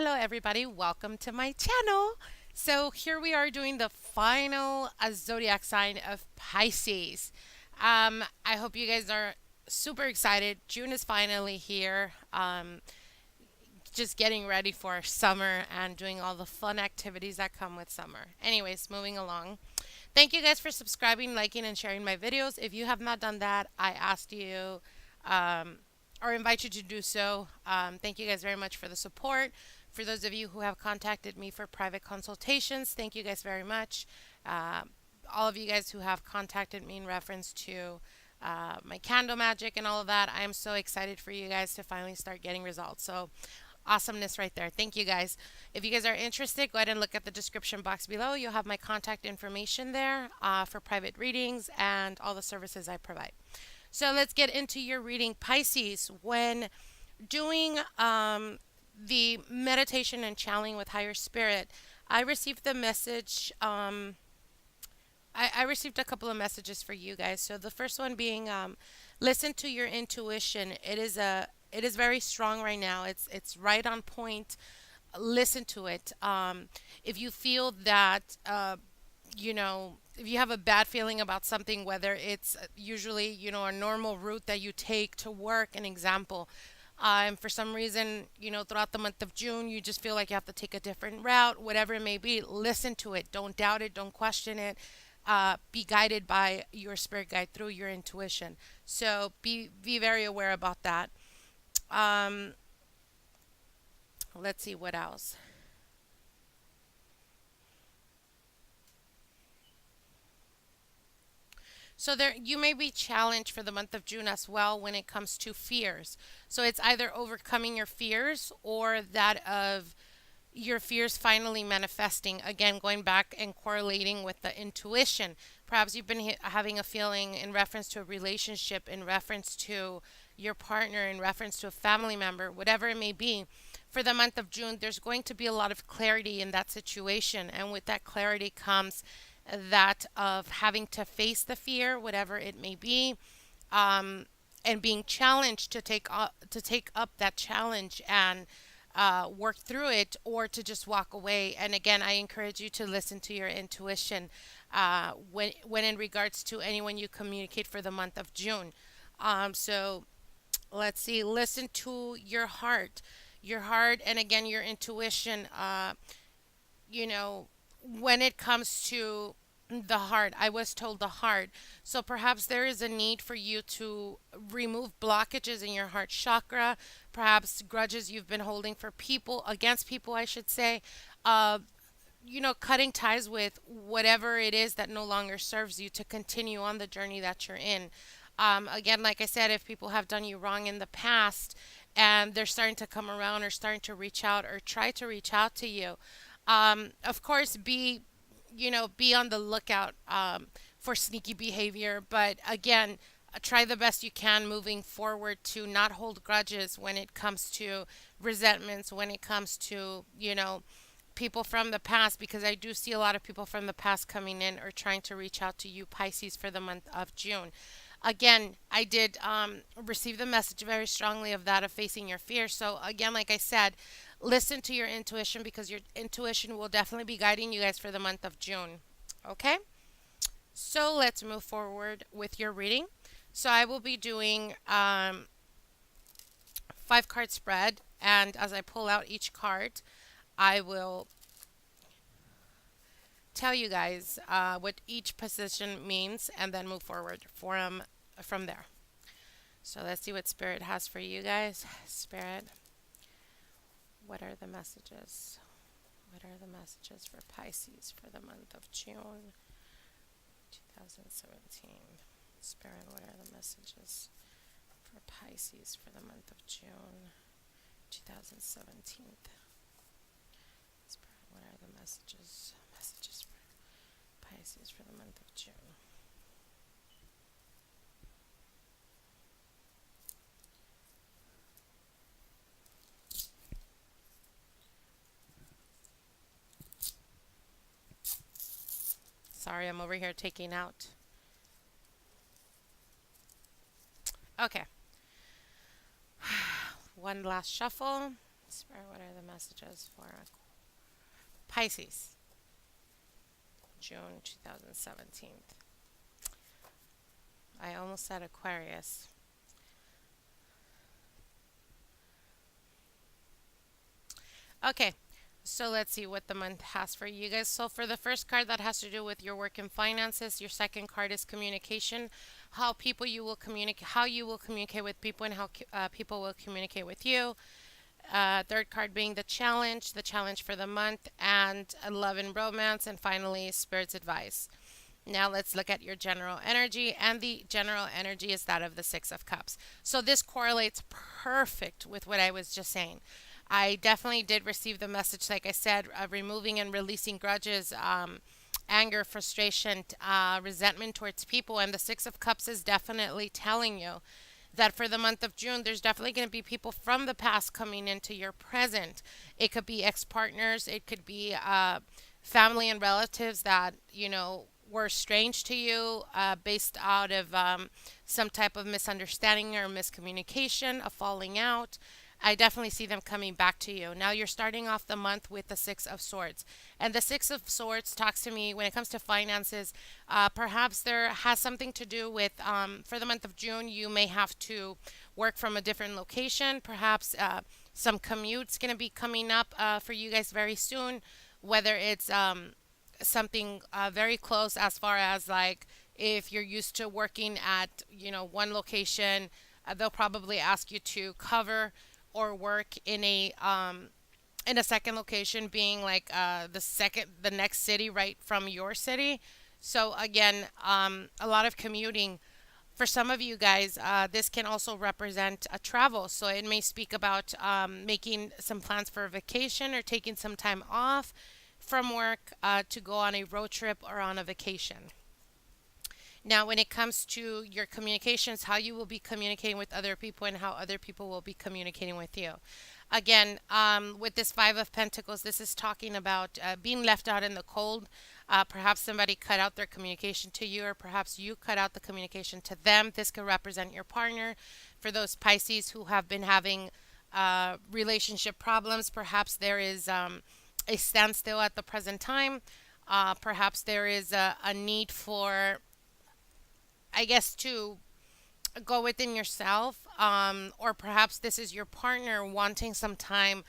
Hello, everybody. Welcome to my channel. So, here we are doing the final zodiac sign of Pisces. I hope you guys are super excited. June is finally here. Just getting ready for summer and doing all the fun activities that come with summer. Anyways, moving along. Thank you guys for subscribing, liking, and sharing my videos. If you have not done that, I asked you um, or invite you to do so. Thank you guys very much for the support. For those of you who have contacted me for private consultations, thank you guys very much. Uh, all of you guys who have contacted me in reference to my candle magic and all of that, I am so excited for you guys to finally start getting results. So, awesomeness right there. Thank you guys. If you guys are interested, go ahead and look at the description box below. You'll have my contact information there for private readings and all the services I provide. So let's get into your reading. Pisces, when doing the meditation and channeling with higher spirit, I received the message. I received a couple of messages for you guys. So the first one being, listen to your intuition. It is very strong right now. It's right on point. Listen to it. If you feel that if you have a bad feeling about something, whether it's usually a normal route that you take to work, an example. And for some reason, throughout the month of June, you just feel like you have to take a different route, whatever it may be. Listen to it. Don't doubt it. Don't question it. Be guided by your spirit guide through your intuition. So be very aware about that. Um, let's see what else. So there you may be challenged for the month of June as well when it comes to fears. So it's either overcoming your fears or that of your fears finally manifesting. Again, going back and correlating with the intuition. Perhaps you've been having a feeling in reference to a relationship, in reference to your partner, in reference to a family member, whatever it may be. For the month of June, there's going to be a lot of clarity in that situation. And with that clarity comes that of having to face the fear, whatever it may be, um, and being challenged to take up that challenge and work through it, or to just walk away. And again, I encourage you to listen to your intuition when in regards to anyone you communicate for the month of June. So let's see. Listen to your heart, and again your intuition. You know, when it comes to the heart, I was told the heart. So perhaps there is a need for you to remove blockages in your heart chakra, perhaps grudges you've been holding for people, against people, I should say. Uh, cutting ties with whatever it is that no longer serves you to continue on the journey that you're in. Again, like I said, if people have done you wrong in the past and they're starting to come around or starting to reach out or try to reach out to you, of course, be on the lookout for sneaky behavior. But again, try the best you can moving forward to not hold grudges when it comes to resentments, when it comes to, people from the past, because I do see a lot of people from the past coming in or trying to reach out to you, Pisces, for the month of June. Again, I did receive the message very strongly of that of facing your fear. So, again, like I said, listen to your intuition because your intuition will definitely be guiding you guys for the month of June. Okay? So, let's move forward with your reading. So, I will be doing 5 card spread, and as I pull out each card, I will tell you guys what each position means and then move forward from there. So let's see what Spirit has for you guys. Spirit, what are the messages? What are the messages for Pisces for the month of June 2017? Spirit, what are the messages for Pisces for the month of June 2017? Spirit, what are the messages for Pisces for the month of June? Sorry, I'm over here taking out. Okay. One last shuffle. Spirit, what are the messages for Pisces, June 2017? I almost said Aquarius. Okay, so let's see what the month has for you guys. So for the first card, that has to do with your work and finances. Your second card is communication, how you will communicate with people, and how people will communicate with you. Third card being the challenge for the month, and love and romance, and finally spirit's advice. Now let's look at your general energy, and the general energy is that of the Six of Cups. So this correlates perfect with what I was just saying. I definitely did receive the message, like I said, removing and releasing grudges, anger, frustration, resentment towards people. And the Six of Cups is definitely telling you that for the month of June, there's definitely going to be people from the past coming into your present. It could be ex partners, it could be family and relatives that, were strange to you based out of some type of misunderstanding or miscommunication, a falling out. I definitely see them coming back to you. Now you're starting off the month with the Six of Swords. And the Six of Swords talks to me when it comes to finances. Perhaps there has something to do with, for the month of June, you may have to work from a different location. Perhaps some commutes going to be coming up for you guys very soon. Whether it's something very close, as far as like if you're used to working at, one location, they'll probably ask you to cover or work in a second location, being like the next city right from your city. So again, a lot of commuting. For some of you guys, this can also represent a travel. So it may speak about making some plans for a vacation or taking some time off from work to go on a road trip or on a vacation. Now, when it comes to your communications, how you will be communicating with other people and how other people will be communicating with you. Again, with this Five of Pentacles, this is talking about being left out in the cold. Perhaps somebody cut out their communication to you, or perhaps you cut out the communication to them. This could represent your partner. For those Pisces who have been having relationship problems, perhaps there is a standstill at the present time. Perhaps there is a need for, I guess, to go within yourself, or perhaps this is your partner wanting some time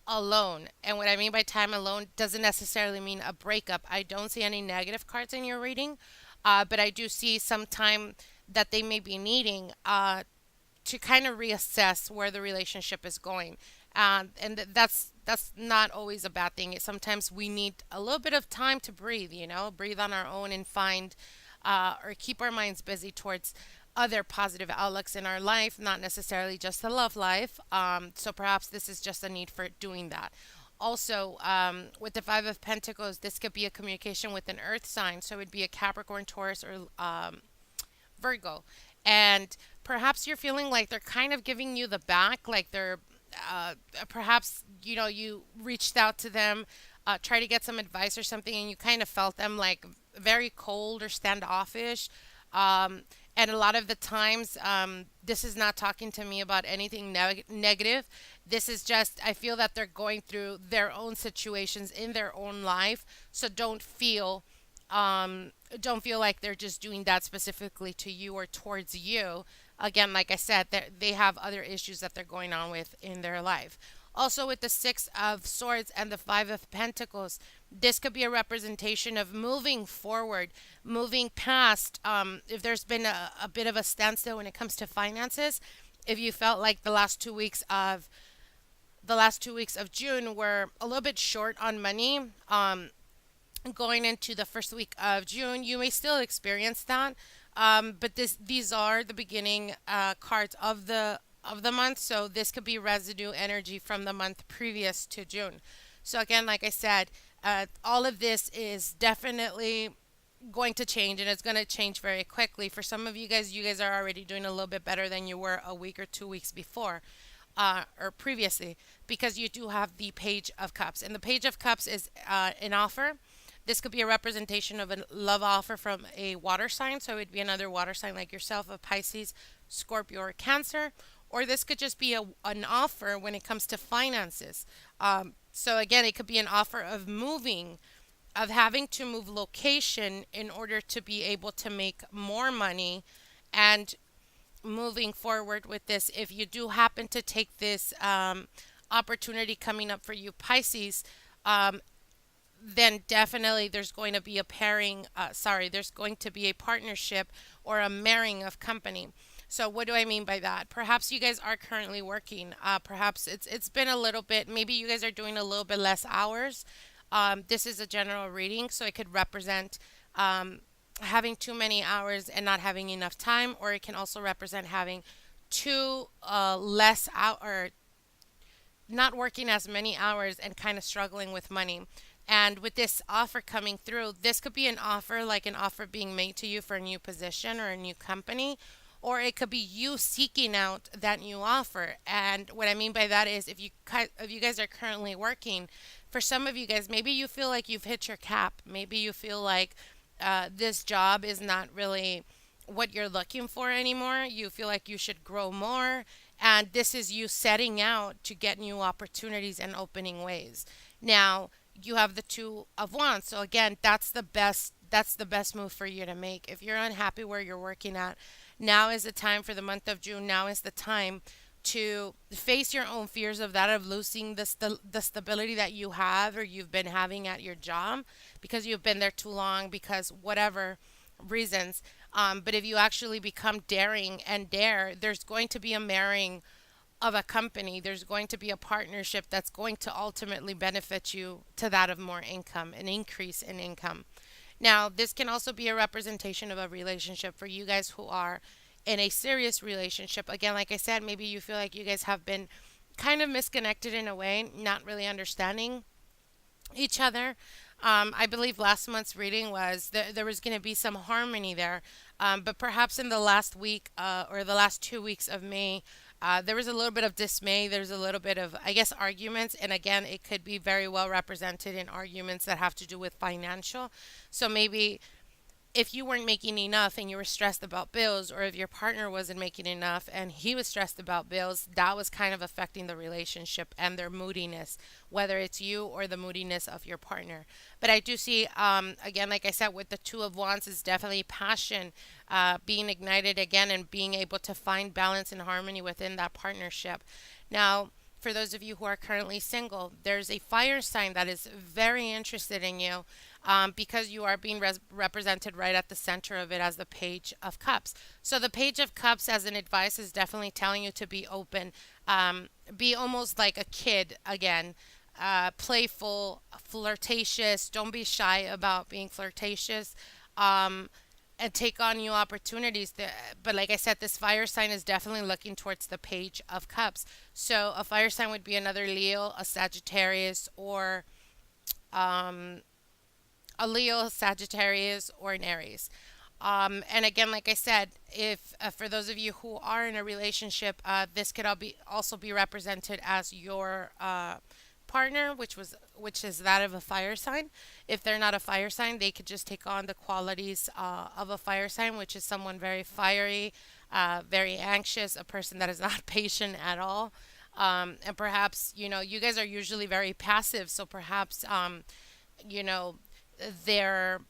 alone. And what I mean by time alone doesn't necessarily mean a breakup. I don't see any negative cards in your reading, but I do see some time that they may be needing to kind of reassess where the relationship is going. That's not always a bad thing. Sometimes we need a little bit of time to breathe, breathe on our own and find or keep our minds busy towards other positive outlooks in our life, not necessarily just the love life. So perhaps this is just a need for doing that. Also, with the Five of Pentacles, this could be a communication with an earth sign. So it'd be a Capricorn, Taurus, or Virgo. And perhaps you're feeling like they're kind of giving you the back, like they're perhaps, you reached out to them, try to get some advice or something, and you kind of felt them like very cold or standoffish. And a lot of the times, this is not talking to me about anything negative. This is just, I feel that they're going through their own situations in their own life. So don't feel like they're just doing that specifically to you or towards you. Again, like I said, they have other issues that they're going on with in their life. Also, with the Six of Swords and the Five of Pentacles, this could be a representation of moving forward, moving past. If there's been a bit of a standstill when it comes to finances, if you felt like the last 2 weeks of June were a little bit short on money, going into the first week of June, you may still experience that. But these are the beginning cards of the month, so this could be residue energy from the month previous to June. So again, like I said, all of this is definitely going to change, and it's going to change very quickly. For some of you guys are already doing a little bit better than you were a week or 2 weeks before, or previously, because you do have the Page of Cups, and the Page of Cups is an offer. This could be a representation of a love offer from a water sign. So it'd be another water sign like yourself, a Pisces, Scorpio, or Cancer. or this could just be an offer when it comes to finances. So again, it could be an offer of moving, of having to move location in order to be able to make more money. And moving forward with this, if you do happen to take this opportunity coming up for you, Pisces, um, then definitely there's going to be a pairing, there's going to be a partnership or a marrying of company. So what do I mean by that? Perhaps you guys are currently working. Perhaps it's been a little bit. Maybe you guys are doing a little bit less hours. This is a general reading, so it could represent um, having too many hours and not having enough time, or it can also represent having too less out or not working as many hours and kind of struggling with money. And with this offer coming through, this could be an offer, like an offer being made to you for a new position or a new company, or it could be you seeking out that new offer. And what I mean by that is, if you guys are currently working, for some of you guys, maybe you feel like you've hit your cap. Maybe you feel like this job is not really what you're looking for anymore. You feel like you should grow more. And this is you setting out to get new opportunities and opening ways. Now, you have the two of wands. So again, that's the best move for you to make. If you're unhappy where you're working at, now is the time for the month of June. Now is the time to face your own fears of that, of losing the stability that you have or you've been having at your job because you've been there too long, because whatever reasons. But if you actually become daring and dare, there's going to be a marrying of a company. There's going to be a partnership that's going to ultimately benefit you to that of more income, an increase in income. Now, this can also be a representation of a relationship for you guys who are in a serious relationship. Again, like I said, maybe you feel like you guys have been kind of misconnected in a way, not really understanding each other. I believe last month's reading was there was going to be some harmony there, but perhaps in the last week or the last 2 weeks of May, there was a little bit of dismay. There's a little bit of, I guess, arguments. And again, it could be very well represented in arguments that have to do with financial. So maybe if you weren't making enough and you were stressed about bills, or if your partner wasn't making enough and he was stressed about bills, that was kind of affecting the relationship and their moodiness, whether it's you or the moodiness of your partner. But I do see, again, like I said, with the Two of Wands, is definitely passion being ignited again and being able to find balance and harmony within that partnership. Now, for those of you who are currently single, there's a fire sign that is very interested in you, because you are being represented right at the center of it as the Page of Cups. So the Page of Cups, as an advice, is definitely telling you to be open, be almost like a kid again, playful, flirtatious. Don't be shy about being flirtatious. Um, and take on new opportunities. But like I said, this fire sign is definitely looking towards the Page of Cups. So a fire sign would be another Leo, a Sagittarius, or um, a Leo, Sagittarius, or an Aries. And again, like I said, if for those of you who are in a relationship, this could also be represented as your partner, which is that of a fire sign. If they're not a fire sign, they could just take on the qualities of a fire sign, which is someone very fiery, very anxious, a person that is not patient at all. And perhaps, you guys are usually very passive, so perhaps, you know, they're,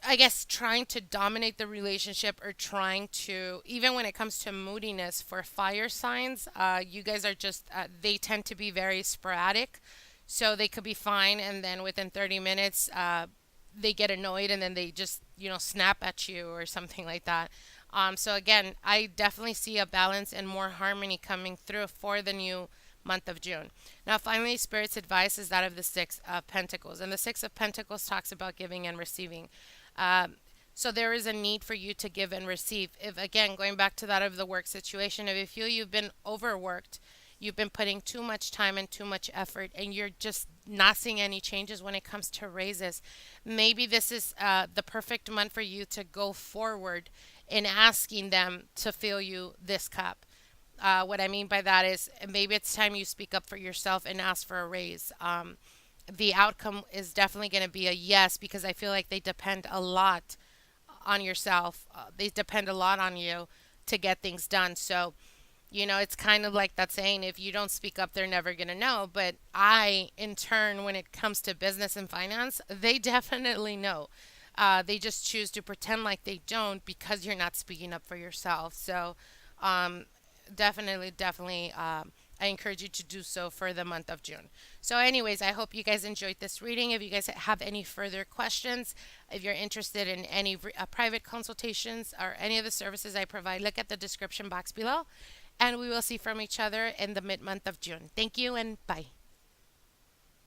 I guess, trying to dominate the relationship, or trying to, even when it comes to moodiness for fire signs, you guys are just, they tend to be very sporadic. So they could be fine, and then within 30 minutes, they get annoyed, and then they just, snap at you or something like that. So again, I definitely see a balance and more harmony coming through for the new month of June. Now, finally, Spirit's advice is that of the Six of Pentacles. And the Six of Pentacles talks about giving and receiving. Um, so there is a need for you to give and receive. If, again, going back to that of the work situation, if you feel you've been overworked, you've been putting too much time and too much effort, and you're just not seeing any changes when it comes to raises, maybe this is the perfect month for you to go forward in asking them to fill you this cup. What I mean by that is, maybe it's time you speak up for yourself and ask for a raise. The outcome is definitely going to be a yes, because I feel like they depend a lot on yourself. They depend a lot on you to get things done. So, it's kind of like that saying, if you don't speak up, they're never going to know. But in turn, when it comes to business and finance, they definitely know. They just choose to pretend like they don't because you're not speaking up for yourself. So, um, definitely, I encourage you to do so for the month of June. So, anyways, I hope you guys enjoyed this reading. If you guys have any further questions, if you're interested in any private consultations or any of the services I provide, look at the description box below. And we will see from each other in the mid month of June. Thank you and bye.